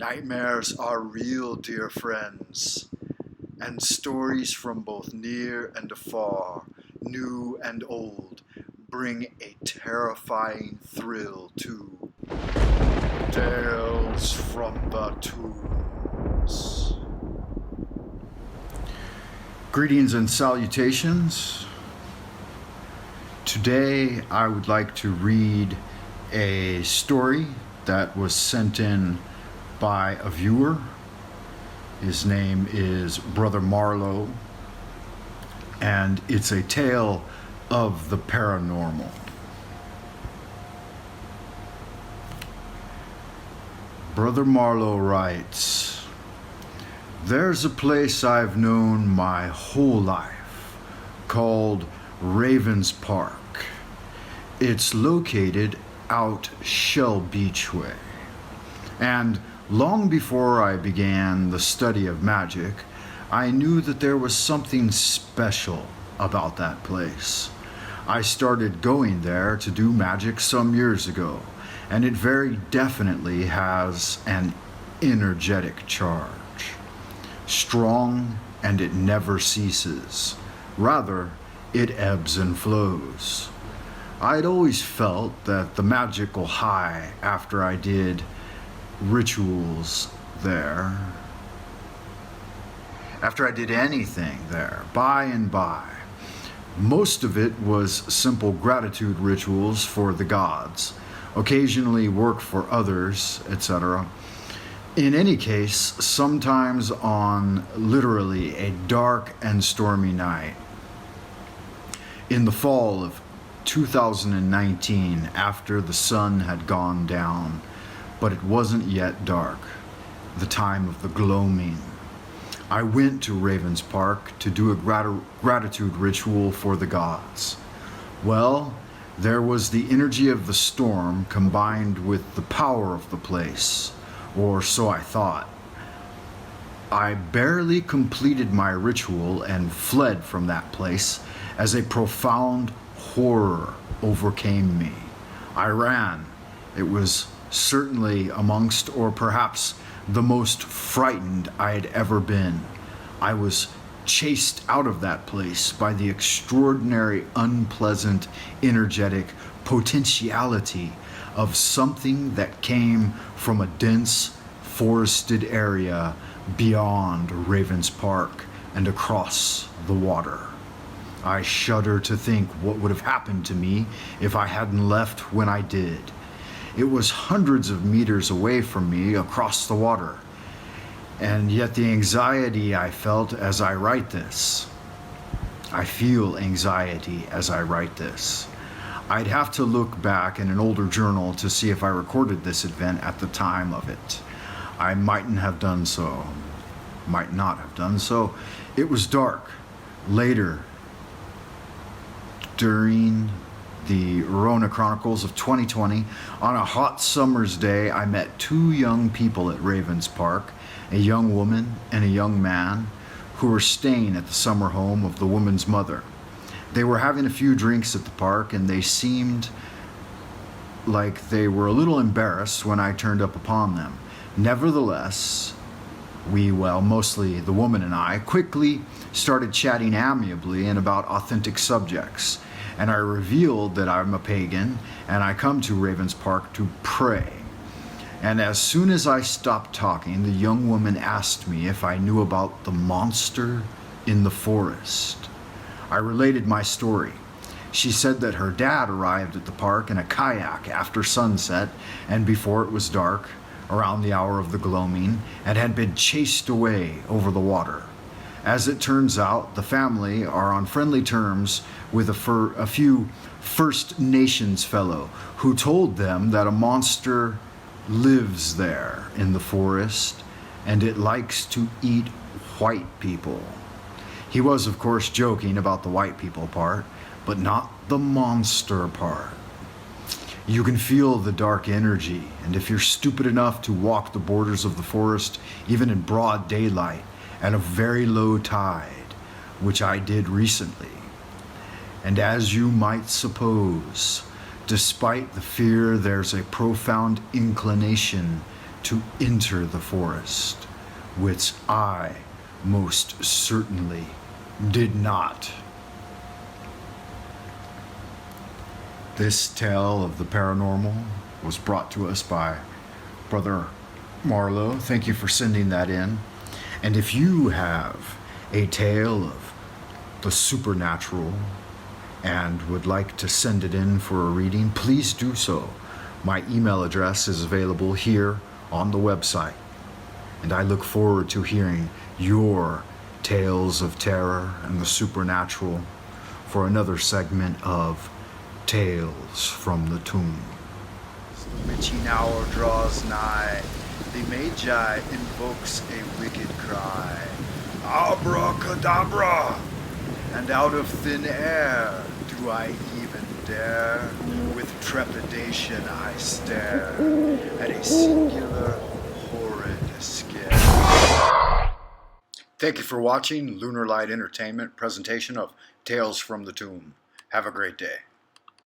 Nightmares are real, dear friends, and stories from both near and afar, new and old, bring a terrifying thrill to Tales from the Tombs. Greetings and salutations. Today I would like to read a story that was sent in by a viewer. His name is Brother Marlow, and it's a tale of the paranormal. Brother Marlow writes, "There's a place I've known my whole life called Ravens Park. It's located out Shell Beach way. And long before I began the study of magic, I knew that there was something special about that place. I started going there to do magic some years ago, and it very definitely has an energetic charge. Strong, and it never ceases. Rather, it ebbs and flows. I'd always felt that the magical high after I did rituals there, after I did anything there, by and by. Most of it was simple gratitude rituals for the gods, occasionally work for others, etc. In any case, sometimes on literally a dark and stormy night. In the fall of 2019, after the sun had gone down, but it wasn't yet dark, the time of the gloaming, I went to Ravens Park to do a gratitude ritual for the gods. Well, there was the energy of the storm combined with the power of the place, or so I thought. I barely completed my ritual and fled from that place as a profound horror overcame me. I ran. It was certainly amongst, or perhaps the most frightened I had ever been. I was chased out of that place by the extraordinary, unpleasant, energetic potentiality of something that came from a dense, forested area beyond Ravens Park and across the water. I shudder to think what would have happened to me if I hadn't left when I did. It was hundreds of meters away from me across the water, and yet the anxiety I felt as I write this. I feel anxiety as I write this. I'd have to look back in an older journal to see if I recorded this event at the time of it. I mightn't have done so, might not have done so. It was dark. Later, during the Rona Chronicles of 2020, on a hot summer's day, I met two young people at Ravens Park, a young woman and a young man, who were staying at the summer home of the woman's mother. They were having a few drinks at the park, and they seemed like they were a little embarrassed when I turned up upon them. Nevertheless, mostly the woman and I, quickly started chatting amiably and about authentic subjects. And I revealed that I'm a pagan and I come to Ravens Park to pray. And as soon as I stopped talking, the young woman asked me if I knew about the monster in the forest. I related my story. She said that her dad arrived at the park in a kayak after sunset and before it was dark, around the hour of the gloaming, and had been chased away over the water. As it turns out, the family are on friendly terms with a few First Nations fellow who told them that a monster lives there in the forest and it likes to eat white people. He was, of course, joking about the white people part, but not the monster part. You can feel the dark energy, and if you're stupid enough to walk the borders of the forest, even in broad daylight, at a very low tide, which I did recently. And as you might suppose, despite the fear, there's a profound inclination to enter the forest, which I most certainly did not. This tale of the paranormal was brought to us by Brother Marlow. Thank you for sending that in. And if you have a tale of the supernatural and would like to send it in for a reading, please do so. My email address is available here on the website. And I look forward to hearing your tales of terror and the supernatural for another segment of Tales from the Tomb. The witching hour draws nigh. The Magi invokes a wicked cry. Abracadabra! And out of thin air do I even dare? With trepidation I stare at a singular, horrid scare. Thank you for watching Lunar Light Entertainment presentation of Tales from the Tomb. Have a great day.